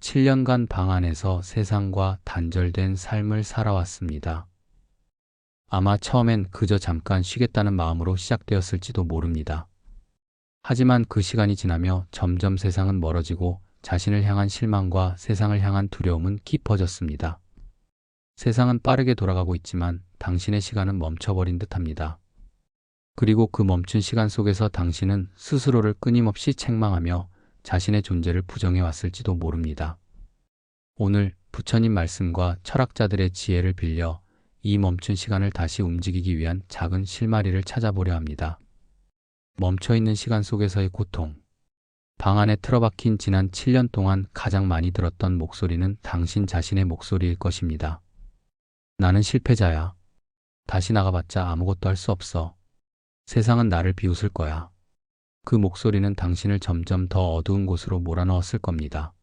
7년간 방 안에서 세상과 단절된 삶을 살아왔습니다. 아마 처음엔 그저 잠깐 쉬겠다는 마음으로 시작되었을지도 모릅니다. 하지만 그 시간이 지나며 점점 세상은 멀어지고 자신을 향한 실망과 세상을 향한 두려움은 깊어졌습니다. 세상은 빠르게 돌아가고 있지만 당신의 시간은 멈춰버린 듯합니다. 그리고 그 멈춘 시간 속에서 당신은 스스로를 끊임없이 책망하며 자신의 존재를 부정해 왔을지도 모릅니다. 오늘 부처님 말씀과 철학자들의 지혜를 빌려 이 멈춘 시간을 다시 움직이기 위한 작은 실마리를 찾아보려 합니다. 멈춰있는 시간 속에서의 고통. 방 안에 틀어박힌 지난 7년 동안 가장 많이 들었던 목소리는 당신 자신의 목소리일 것입니다. 나는 실패자야. 다시 나가봤자 아무것도 할 수 없어. 세상은 나를 비웃을 거야. 그 목소리는 당신을 점점 더 어두운 곳으로 몰아넣었을 겁니다.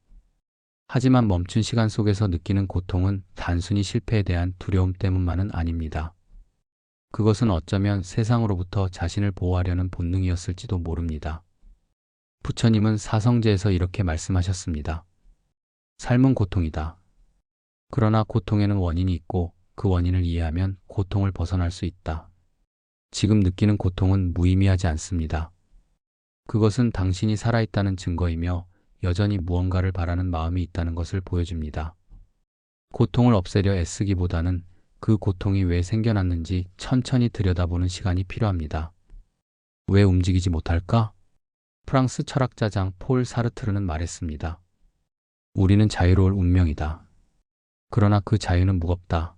하지만 멈춘 시간 속에서 느끼는 고통은 단순히 실패에 대한 두려움 때문만은 아닙니다. 그것은 어쩌면 세상으로부터 자신을 보호하려는 본능이었을지도 모릅니다. 부처님은 사성제에서 이렇게 말씀하셨습니다. 삶은 고통이다. 그러나 고통에는 원인이 있고 그 원인을 이해하면 고통을 벗어날 수 있다. 지금 느끼는 고통은 무의미하지 않습니다. 그것은 당신이 살아있다는 증거이며 여전히 무언가를 바라는 마음이 있다는 것을 보여줍니다. 고통을 없애려 애쓰기보다는 그 고통이 왜 생겨났는지 천천히 들여다보는 시간이 필요합니다. 왜 움직이지 못할까? 프랑스 철학자 장 폴 사르트르는 말했습니다. 우리는 자유로울 운명이다. 그러나 그 자유는 무겁다.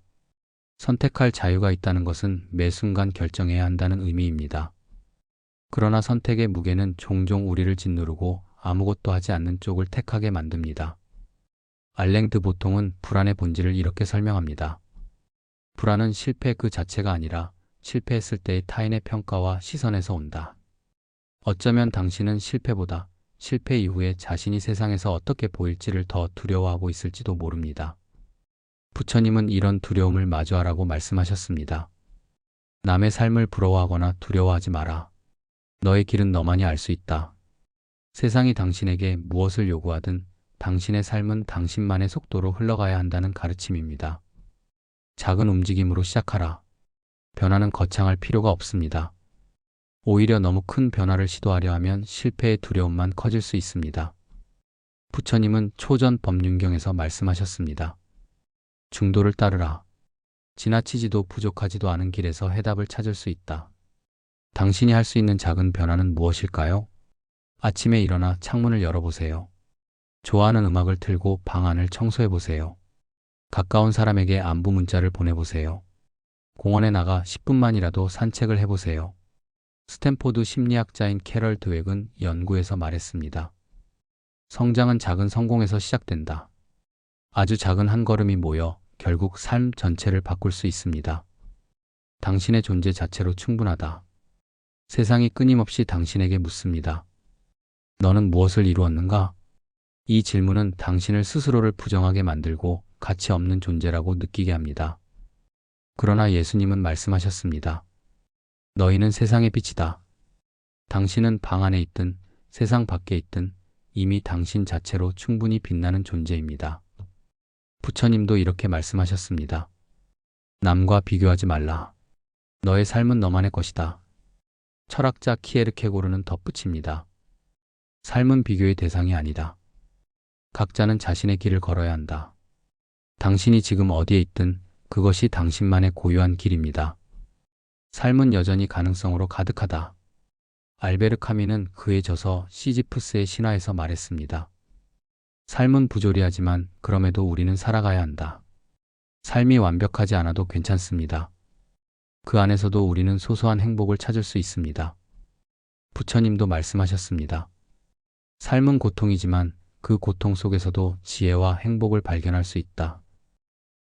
선택할 자유가 있다는 것은 매 순간 결정해야 한다는 의미입니다. 그러나 선택의 무게는 종종 우리를 짓누르고 아무것도 하지 않는 쪽을 택하게 만듭니다. 알랭 드 보통은 불안의 본질을 이렇게 설명합니다. 불안은 실패 그 자체가 아니라 실패했을 때의 타인의 평가와 시선에서 온다. 어쩌면 당신은 실패보다 실패 이후에 자신이 세상에서 어떻게 보일지를 더 두려워하고 있을지도 모릅니다. 부처님은 이런 두려움을 마주하라고 말씀하셨습니다. 남의 삶을 부러워하거나 두려워하지 마라. 너의 길은 너만이 알 수 있다. 세상이 당신에게 무엇을 요구하든 당신의 삶은 당신만의 속도로 흘러가야 한다는 가르침입니다. 작은 움직임으로 시작하라. 변화는 거창할 필요가 없습니다. 오히려 너무 큰 변화를 시도하려 하면 실패의 두려움만 커질 수 있습니다. 부처님은 초전 법륜경에서 말씀하셨습니다. 중도를 따르라. 지나치지도 부족하지도 않은 길에서 해답을 찾을 수 있다. 당신이 할 수 있는 작은 변화는 무엇일까요? 아침에 일어나 창문을 열어보세요. 좋아하는 음악을 틀고 방 안을 청소해보세요. 가까운 사람에게 안부 문자를 보내보세요. 공원에 나가 10분만이라도 산책을 해보세요. 스탠포드 심리학자인 캐럴 드웩은 연구에서 말했습니다. 성장은 작은 성공에서 시작된다. 아주 작은 한 걸음이 모여 결국 삶 전체를 바꿀 수 있습니다. 당신의 존재 자체로 충분하다. 세상이 끊임없이 당신에게 묻습니다. 너는 무엇을 이루었는가? 이 질문은 당신을 스스로를 부정하게 만들고 가치 없는 존재라고 느끼게 합니다. 그러나 예수님은 말씀하셨습니다. 너희는 세상의 빛이다. 당신은 방 안에 있든 세상 밖에 있든 이미 당신 자체로 충분히 빛나는 존재입니다. 부처님도 이렇게 말씀하셨습니다. 남과 비교하지 말라. 너의 삶은 너만의 것이다. 철학자 키에르케고르는 덧붙입니다. 삶은 비교의 대상이 아니다. 각자는 자신의 길을 걸어야 한다. 당신이 지금 어디에 있든 그것이 당신만의 고유한 길입니다. 삶은 여전히 가능성으로 가득하다. 알베르 카미는 그의 저서 시지프스의 신화에서 말했습니다. 삶은 부조리하지만 그럼에도 우리는 살아가야 한다. 삶이 완벽하지 않아도 괜찮습니다. 그 안에서도 우리는 소소한 행복을 찾을 수 있습니다. 부처님도 말씀하셨습니다. 삶은 고통이지만 그 고통 속에서도 지혜와 행복을 발견할 수 있다.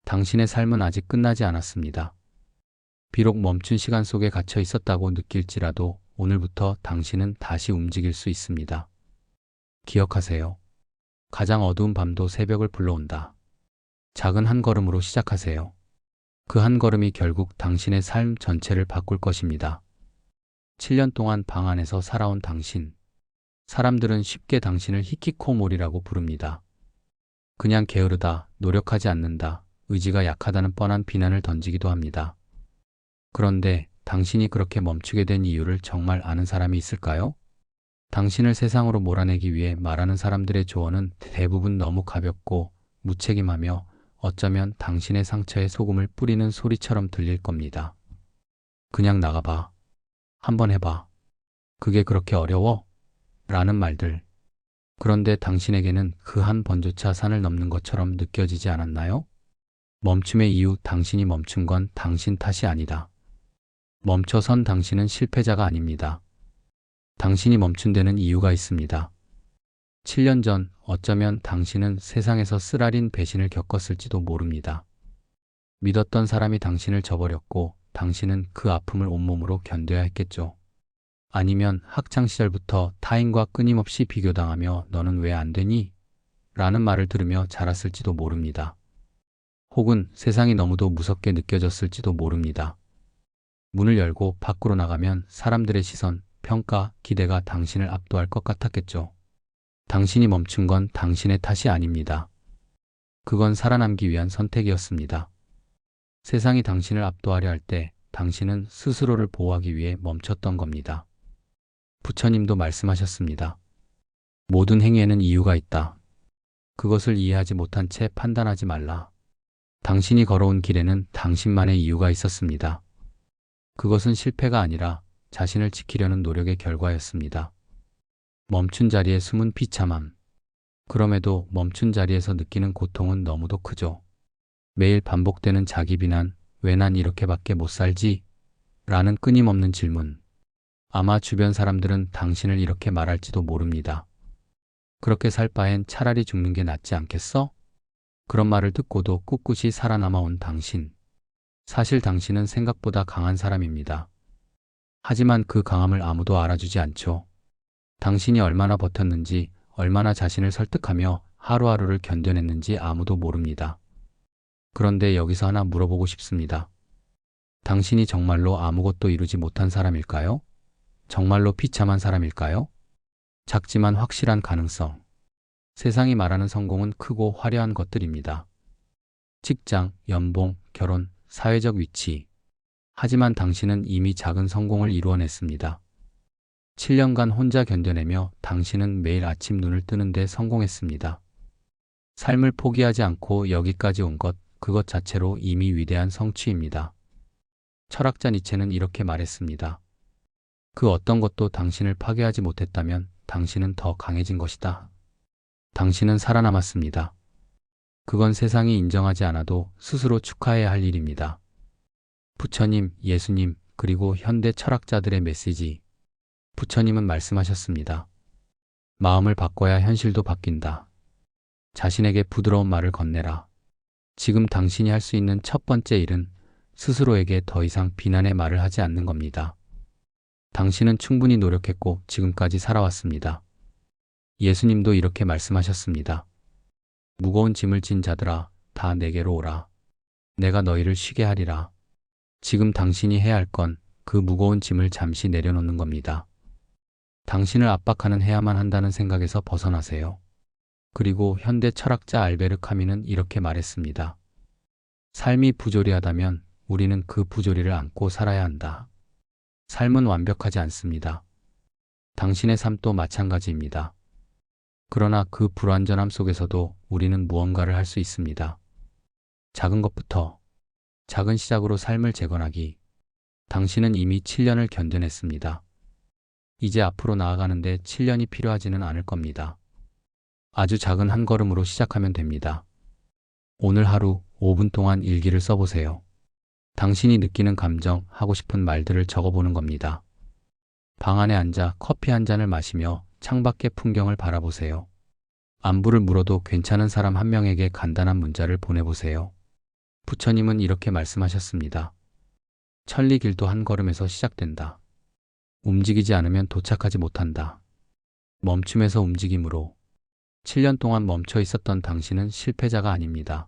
당신의 삶은 아직 끝나지 않았습니다. 비록 멈춘 시간 속에 갇혀 있었다고 느낄지라도 오늘부터 당신은 다시 움직일 수 있습니다. 기억하세요. 가장 어두운 밤도 새벽을 불러온다. 작은 한 걸음으로 시작하세요. 그 한 걸음이 결국 당신의 삶 전체를 바꿀 것입니다. 7년 동안 방 안에서 살아온 당신. 사람들은 쉽게 당신을 히키코모리라고 부릅니다. 그냥 게으르다, 노력하지 않는다, 의지가 약하다는 뻔한 비난을 던지기도 합니다. 그런데 당신이 그렇게 멈추게 된 이유를 정말 아는 사람이 있을까요? 당신을 세상으로 몰아내기 위해 말하는 사람들의 조언은 대부분 너무 가볍고 무책임하며 어쩌면 당신의 상처에 소금을 뿌리는 소리처럼 들릴 겁니다. 그냥 나가봐. 한번 해봐. 그게 그렇게 어려워? 라는 말들. 그런데 당신에게는 그 한 번조차 산을 넘는 것처럼 느껴지지 않았나요? 멈춤의 이유, 당신이 멈춘 건 당신 탓이 아니다. 멈춰선 당신은 실패자가 아닙니다. 당신이 멈춘 데는 이유가 있습니다. 7년 전 어쩌면 당신은 세상에서 쓰라린 배신을 겪었을지도 모릅니다. 믿었던 사람이 당신을 저버렸고 당신은 그 아픔을 온몸으로 견뎌야 했겠죠. 아니면 학창시절부터 타인과 끊임없이 비교당하며 너는 왜 안 되니? 라는 말을 들으며 자랐을지도 모릅니다. 혹은 세상이 너무도 무섭게 느껴졌을지도 모릅니다. 문을 열고 밖으로 나가면 사람들의 시선, 평가, 기대가 당신을 압도할 것 같았겠죠. 당신이 멈춘 건 당신의 탓이 아닙니다. 그건 살아남기 위한 선택이었습니다. 세상이 당신을 압도하려 할 때 당신은 스스로를 보호하기 위해 멈췄던 겁니다. 부처님도 말씀하셨습니다. 모든 행위에는 이유가 있다. 그것을 이해하지 못한 채 판단하지 말라. 당신이 걸어온 길에는 당신만의 이유가 있었습니다. 그것은 실패가 아니라 자신을 지키려는 노력의 결과였습니다. 멈춘 자리에 숨은 비참함. 그럼에도 멈춘 자리에서 느끼는 고통은 너무도 크죠. 매일 반복되는 자기 비난, 왜 난 이렇게밖에 못 살지? 라는 끊임없는 질문. 아마 주변 사람들은 당신을 이렇게 말할지도 모릅니다. 그렇게 살 바엔 차라리 죽는 게 낫지 않겠어? 그런 말을 듣고도 꿋꿋이 살아남아 온 당신. 사실 당신은 생각보다 강한 사람입니다. 하지만 그 강함을 아무도 알아주지 않죠. 당신이 얼마나 버텼는지, 얼마나 자신을 설득하며 하루하루를 견뎌냈는지 아무도 모릅니다. 그런데 여기서 하나 물어보고 싶습니다. 당신이 정말로 아무것도 이루지 못한 사람일까요? 정말로 비참한 사람일까요? 작지만 확실한 가능성. 세상이 말하는 성공은 크고 화려한 것들입니다. 직장, 연봉, 결혼, 사회적 위치. 하지만 당신은 이미 작은 성공을 이루어냈습니다. 7년간 혼자 견뎌내며 당신은 매일 아침 눈을 뜨는데 성공했습니다. 삶을 포기하지 않고 여기까지 온 것, 그것 자체로 이미 위대한 성취입니다. 철학자 니체는 이렇게 말했습니다. 그 어떤 것도 당신을 파괴하지 못했다면 당신은 더 강해진 것이다. 당신은 살아남았습니다. 그건 세상이 인정하지 않아도 스스로 축하해야 할 일입니다. 부처님, 예수님, 그리고 현대 철학자들의 메시지. 부처님은 말씀하셨습니다. 마음을 바꿔야 현실도 바뀐다. 자신에게 부드러운 말을 건네라. 지금 당신이 할 수 있는 첫 번째 일은 스스로에게 더 이상 비난의 말을 하지 않는 겁니다. 당신은 충분히 노력했고 지금까지 살아왔습니다. 예수님도 이렇게 말씀하셨습니다. 무거운 짐을 진 자들아, 다 내게로 오라. 내가 너희를 쉬게 하리라. 지금 당신이 해야 할 건 그 무거운 짐을 잠시 내려놓는 겁니다. 당신을 압박하는 해야만 한다는 생각에서 벗어나세요. 그리고 현대 철학자 알베르 카뮈는 이렇게 말했습니다. 삶이 부조리하다면 우리는 그 부조리를 안고 살아야 한다. 삶은 완벽하지 않습니다. 당신의 삶도 마찬가지입니다. 그러나 그 불완전함 속에서도 우리는 무언가를 할 수 있습니다. 작은 것부터, 작은 시작으로 삶을 재건하기. 당신은 이미 7년을 견뎌냈습니다. 이제 앞으로 나아가는데 7년이 필요하지는 않을 겁니다. 아주 작은 한 걸음으로 시작하면 됩니다. 오늘 하루 5분 동안 일기를 써보세요. 당신이 느끼는 감정, 하고 싶은 말들을 적어보는 겁니다. 방 안에 앉아 커피 한 잔을 마시며 창밖의 풍경을 바라보세요. 안부를 물어도 괜찮은 사람 한 명에게 간단한 문자를 보내보세요. 부처님은 이렇게 말씀하셨습니다. 천리길도 한 걸음에서 시작된다. 움직이지 않으면 도착하지 못한다. 멈춤에서 움직임으로. 7년 동안 멈춰 있었던 당신은 실패자가 아닙니다.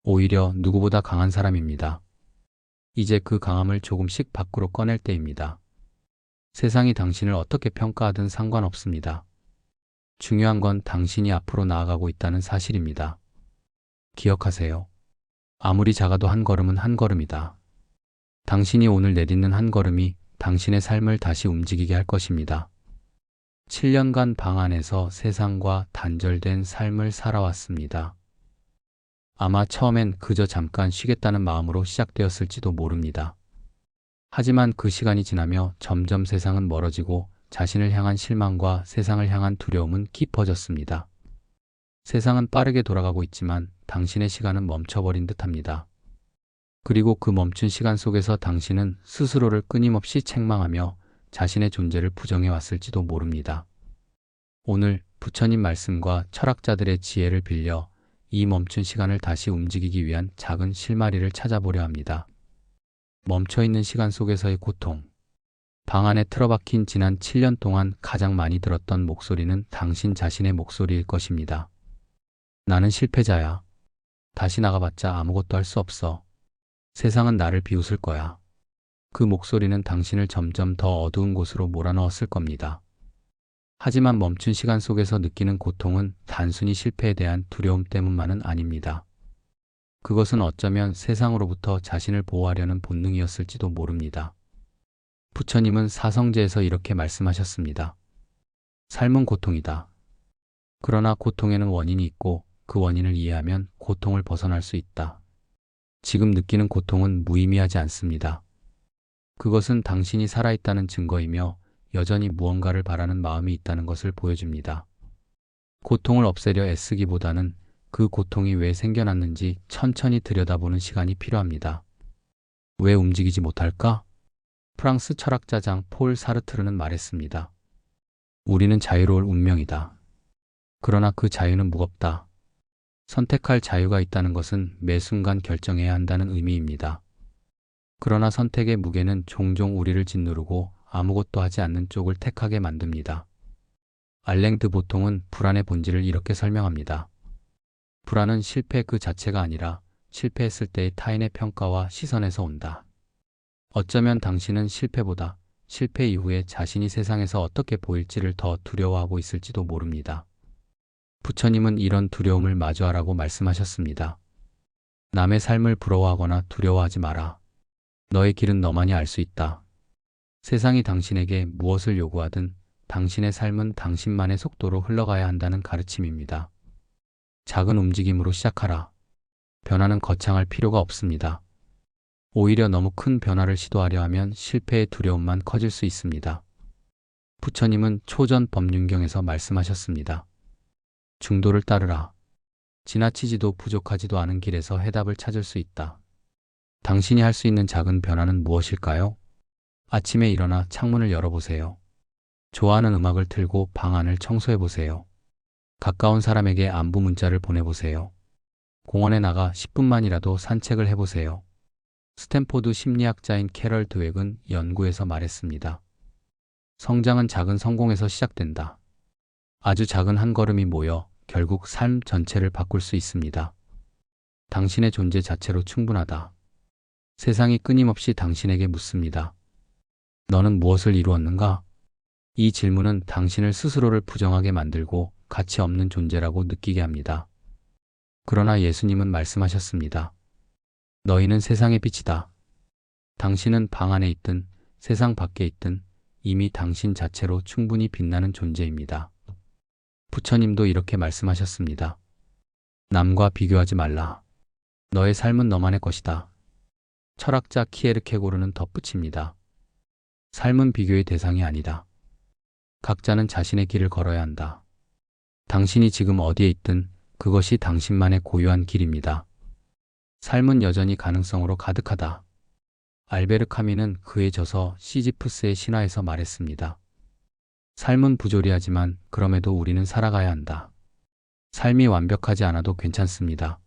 오히려 누구보다 강한 사람입니다. 이제 그 강함을 조금씩 밖으로 꺼낼 때입니다. 세상이 당신을 어떻게 평가하든 상관없습니다. 중요한 건 당신이 앞으로 나아가고 있다는 사실입니다. 기억하세요. 아무리 작아도 한 걸음은 한 걸음이다. 당신이 오늘 내딛는 한 걸음이 당신의 삶을 다시 움직이게 할 것입니다. 7년간 방 안에서 세상과 단절된 삶을 살아왔습니다. 아마 처음엔 그저 잠깐 쉬겠다는 마음으로 시작되었을지도 모릅니다. 하지만 그 시간이 지나며 점점 세상은 멀어지고 자신을 향한 실망과 세상을 향한 두려움은 깊어졌습니다. 세상은 빠르게 돌아가고 있지만 당신의 시간은 멈춰버린 듯합니다. 그리고 그 멈춘 시간 속에서 당신은 스스로를 끊임없이 책망하며 자신의 존재를 부정해 왔을지도 모릅니다. 오늘 부처님 말씀과 철학자들의 지혜를 빌려 이 멈춘 시간을 다시 움직이기 위한 작은 실마리를 찾아보려 합니다. 멈춰있는 시간 속에서의 고통. 방 안에 틀어박힌 지난 7년 동안 가장 많이 들었던 목소리는 당신 자신의 목소리일 것입니다. 나는 실패자야. 다시 나가봤자 아무것도 할 수 없어. 세상은 나를 비웃을 거야. 그 목소리는 당신을 점점 더 어두운 곳으로 몰아넣었을 겁니다. 하지만 멈춘 시간 속에서 느끼는 고통은 단순히 실패에 대한 두려움 때문만은 아닙니다. 그것은 어쩌면 세상으로부터 자신을 보호하려는 본능이었을지도 모릅니다. 부처님은 사성제에서 이렇게 말씀하셨습니다. 삶은 고통이다. 그러나 고통에는 원인이 있고 그 원인을 이해하면 고통을 벗어날 수 있다. 지금 느끼는 고통은 무의미하지 않습니다. 그것은 당신이 살아있다는 증거이며 여전히 무언가를 바라는 마음이 있다는 것을 보여줍니다. 고통을 없애려 애쓰기보다는 그 고통이 왜 생겨났는지 천천히 들여다보는 시간이 필요합니다. 왜 움직이지 못할까? 프랑스 철학자 장 폴 사르트르는 말했습니다. 우리는 자유로울 운명이다. 그러나 그 자유는 무겁다. 선택할 자유가 있다는 것은 매 순간 결정해야 한다는 의미입니다. 그러나 선택의 무게는 종종 우리를 짓누르고 아무것도 하지 않는 쪽을 택하게 만듭니다. 알랭 드 보통은 불안의 본질을 이렇게 설명합니다. 불안은 실패 그 자체가 아니라 실패했을 때의 타인의 평가와 시선에서 온다. 어쩌면 당신은 실패보다 실패 이후에 자신이 세상에서 어떻게 보일지를 더 두려워하고 있을지도 모릅니다. 부처님은 이런 두려움을 마주하라고 말씀하셨습니다. 남의 삶을 부러워하거나 두려워하지 마라. 너의 길은 너만이 알 수 있다. 세상이 당신에게 무엇을 요구하든 당신의 삶은 당신만의 속도로 흘러가야 한다는 가르침입니다. 작은 움직임으로 시작하라. 변화는 거창할 필요가 없습니다. 오히려 너무 큰 변화를 시도하려 하면 실패의 두려움만 커질 수 있습니다. 부처님은 초전 법륜경에서 말씀하셨습니다. 중도를 따르라. 지나치지도 부족하지도 않은 길에서 해답을 찾을 수 있다. 당신이 할 수 있는 작은 변화는 무엇일까요? 아침에 일어나 창문을 열어보세요. 좋아하는 음악을 틀고 방 안을 청소해보세요. 가까운 사람에게 안부 문자를 보내보세요. 공원에 나가 10분만이라도 산책을 해보세요. 스탠포드 심리학자인 캐럴 드웩은 연구에서 말했습니다. 성장은 작은 성공에서 시작된다. 아주 작은 한 걸음이 모여 결국 삶 전체를 바꿀 수 있습니다. 당신의 존재 자체로 충분하다. 세상이 끊임없이 당신에게 묻습니다. 너는 무엇을 이루었는가? 이 질문은 당신을 스스로를 부정하게 만들고 가치 없는 존재라고 느끼게 합니다. 그러나 예수님은 말씀하셨습니다. 너희는 세상의 빛이다. 당신은 방 안에 있든 세상 밖에 있든 이미 당신 자체로 충분히 빛나는 존재입니다. 부처님도 이렇게 말씀하셨습니다. 남과 비교하지 말라. 너의 삶은 너만의 것이다. 철학자 키에르케고르는 덧붙입니다. 삶은 비교의 대상이 아니다. 각자는 자신의 길을 걸어야 한다. 당신이 지금 어디에 있든 그것이 당신만의 고유한 길입니다. 삶은 여전히 가능성으로 가득하다. 알베르 카미는 그의 저서 시지프스의 신화에서 말했습니다. 삶은 부조리하지만 그럼에도 우리는 살아가야 한다. 삶이 완벽하지 않아도 괜찮습니다.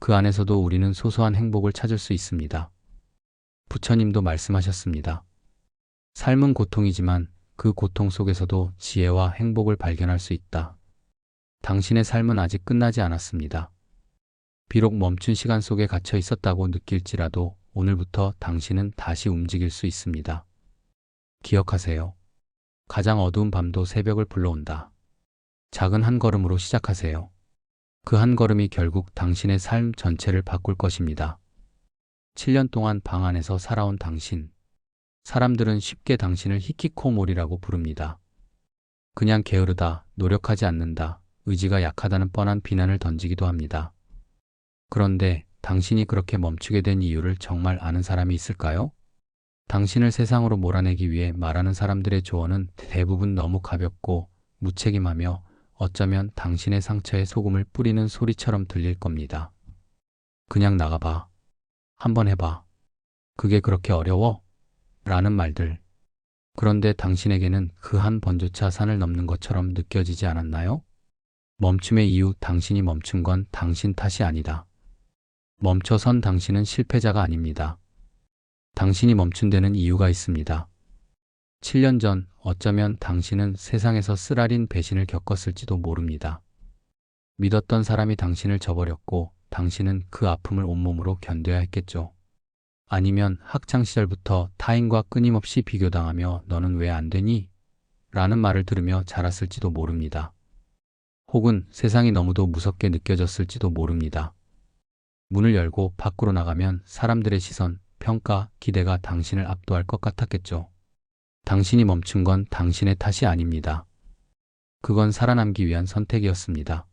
그 안에서도 우리는 소소한 행복을 찾을 수 있습니다. 부처님도 말씀하셨습니다. 삶은 고통이지만 그 고통 속에서도 지혜와 행복을 발견할 수 있다. 당신의 삶은 아직 끝나지 않았습니다. 비록 멈춘 시간 속에 갇혀 있었다고 느낄지라도 오늘부터 당신은 다시 움직일 수 있습니다. 기억하세요. 가장 어두운 밤도 새벽을 불러온다. 작은 한 걸음으로 시작하세요. 그 한 걸음이 결국 당신의 삶 전체를 바꿀 것입니다. 7년 동안 방 안에서 살아온 당신. 사람들은 쉽게 당신을 히키코모리라고 부릅니다. 그냥 게으르다, 노력하지 않는다, 의지가 약하다는 뻔한 비난을 던지기도 합니다. 그런데 당신이 그렇게 멈추게 된 이유를 정말 아는 사람이 있을까요? 당신을 세상으로 몰아내기 위해 말하는 사람들의 조언은 대부분 너무 가볍고 무책임하며 어쩌면 당신의 상처에 소금을 뿌리는 소리처럼 들릴 겁니다. 그냥 나가봐. 한번 해봐. 그게 그렇게 어려워? 라는 말들. 그런데 당신에게는 그 한 번조차 산을 넘는 것처럼 느껴지지 않았나요? 멈춤의 이유, 당신이 멈춘 건 당신 탓이 아니다. 멈춰선 당신은 실패자가 아닙니다. 당신이 멈춘 데는 이유가 있습니다. 7년 전 어쩌면 당신은 세상에서 쓰라린 배신을 겪었을지도 모릅니다. 믿었던 사람이 당신을 저버렸고 당신은 그 아픔을 온몸으로 견뎌야 했겠죠. 아니면 학창시절부터 타인과 끊임없이 비교당하며 너는 왜 안 되니? 라는 말을 들으며 자랐을지도 모릅니다. 혹은 세상이 너무도 무섭게 느껴졌을지도 모릅니다. 문을 열고 밖으로 나가면 사람들의 시선, 평가, 기대가 당신을 압도할 것 같았겠죠. 당신이 멈춘 건 당신의 탓이 아닙니다. 그건 살아남기 위한 선택이었습니다.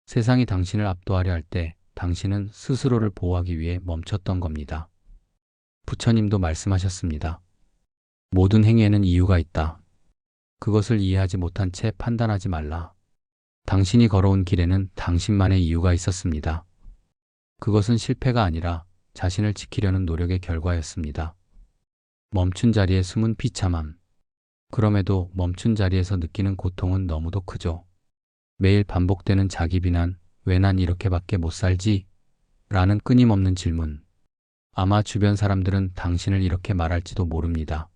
세상이 당신을 압도하려 할 때 당신은 스스로를 보호하기 위해 멈췄던 겁니다. 부처님도 말씀하셨습니다. 모든 행위에는 이유가 있다. 그것을 이해하지 못한 채 판단하지 말라. 당신이 걸어온 길에는 당신만의 이유가 있었습니다. 그것은 실패가 아니라 자신을 지키려는 노력의 결과였습니다. 멈춘 자리에 숨은 비참함. 그럼에도 멈춘 자리에서 느끼는 고통은 너무도 크죠. 매일 반복되는 자기 비난, 왜 난 이렇게밖에 못 살지? 라는 끊임없는 질문. 아마 주변 사람들은 당신을 이렇게 말할지도 모릅니다.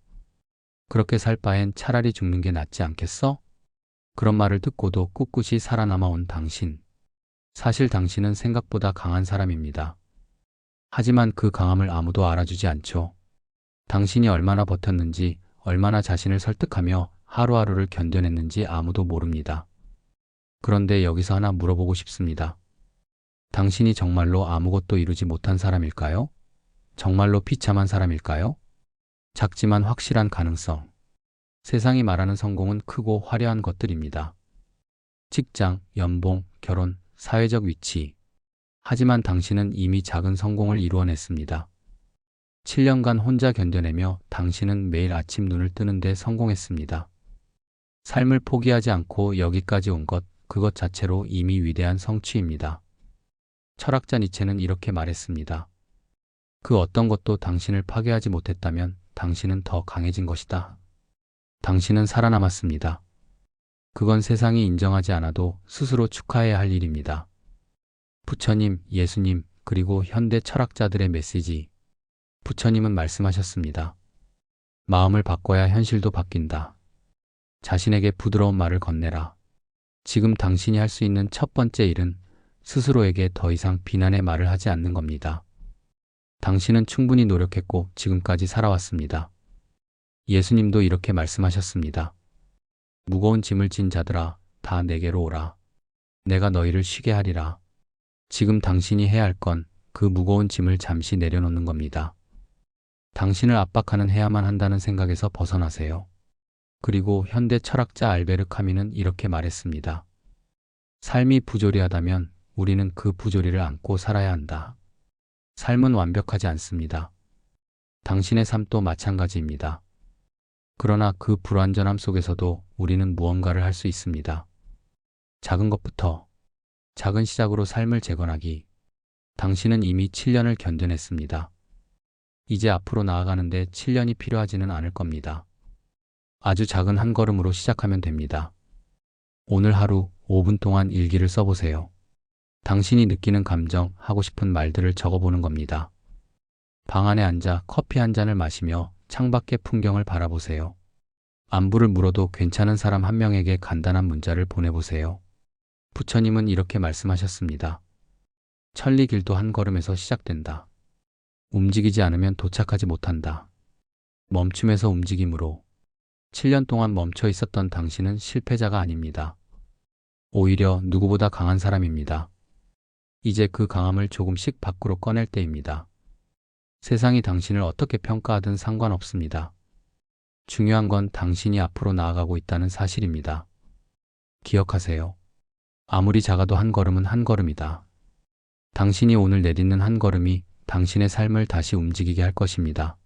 그렇게 살 바엔 차라리 죽는 게 낫지 않겠어? 그런 말을 듣고도 꿋꿋이 살아남아 온 당신. 사실 당신은 생각보다 강한 사람입니다. 하지만 그 강함을 아무도 알아주지 않죠. 당신이 얼마나 버텼는지, 얼마나 자신을 설득하며 하루하루를 견뎌냈는지 아무도 모릅니다. 그런데 여기서 하나 물어보고 싶습니다. 당신이 정말로 아무것도 이루지 못한 사람일까요? 정말로 비참한 사람일까요? 작지만 확실한 가능성. 세상이 말하는 성공은 크고 화려한 것들입니다. 직장, 연봉, 결혼, 사회적 위치. 하지만 당신은 이미 작은 성공을 이루어냈습니다. 7년간 혼자 견뎌내며 당신은 매일 아침 눈을 뜨는데 성공했습니다. 삶을 포기하지 않고 여기까지 온 것, 그것 자체로 이미 위대한 성취입니다. 철학자 니체는 이렇게 말했습니다. 그 어떤 것도 당신을 파괴하지 못했다면 당신은 더 강해진 것이다. 당신은 살아남았습니다. 그건 세상이 인정하지 않아도 스스로 축하해야 할 일입니다. 부처님, 예수님, 그리고 현대 철학자들의 메시지. 부처님은 말씀하셨습니다. 마음을 바꿔야 현실도 바뀐다. 자신에게 부드러운 말을 건네라. 지금 당신이 할 수 있는 첫 번째 일은 스스로에게 더 이상 비난의 말을 하지 않는 겁니다. 당신은 충분히 노력했고 지금까지 살아왔습니다. 예수님도 이렇게 말씀하셨습니다. 무거운 짐을 진 자들아, 다 내게로 오라. 내가 너희를 쉬게 하리라. 지금 당신이 해야 할 건 그 무거운 짐을 잠시 내려놓는 겁니다. 당신을 압박하는 해야만 한다는 생각에서 벗어나세요. 그리고 현대 철학자 알베르 카뮈는 이렇게 말했습니다. 삶이 부조리하다면 우리는 그 부조리를 안고 살아야 한다. 삶은 완벽하지 않습니다. 당신의 삶도 마찬가지입니다. 그러나 그 불완전함 속에서도 우리는 무언가를 할 수 있습니다. 작은 것부터, 작은 시작으로 삶을 재건하기. 당신은 이미 7년을 견뎌냈습니다. 이제 앞으로 나아가는데 7년이 필요하지는 않을 겁니다. 아주 작은 한 걸음으로 시작하면 됩니다. 오늘 하루 5분 동안 일기를 써보세요. 당신이 느끼는 감정, 하고 싶은 말들을 적어보는 겁니다. 방 안에 앉아 커피 한 잔을 마시며 창밖의 풍경을 바라보세요. 안부를 물어도 괜찮은 사람 한 명에게 간단한 문자를 보내보세요. 부처님은 이렇게 말씀하셨습니다. 천리길도 한 걸음에서 시작된다. 움직이지 않으면 도착하지 못한다. 멈춤에서 움직임으로. 7년 동안 멈춰 있었던 당신은 실패자가 아닙니다. 오히려 누구보다 강한 사람입니다. 이제 그 강함을 조금씩 밖으로 꺼낼 때입니다. 세상이 당신을 어떻게 평가하든 상관없습니다. 중요한 건 당신이 앞으로 나아가고 있다는 사실입니다. 기억하세요. 아무리 작아도 한 걸음은 한 걸음이다. 당신이 오늘 내딛는 한 걸음이 당신의 삶을 다시 움직이게 할 것입니다.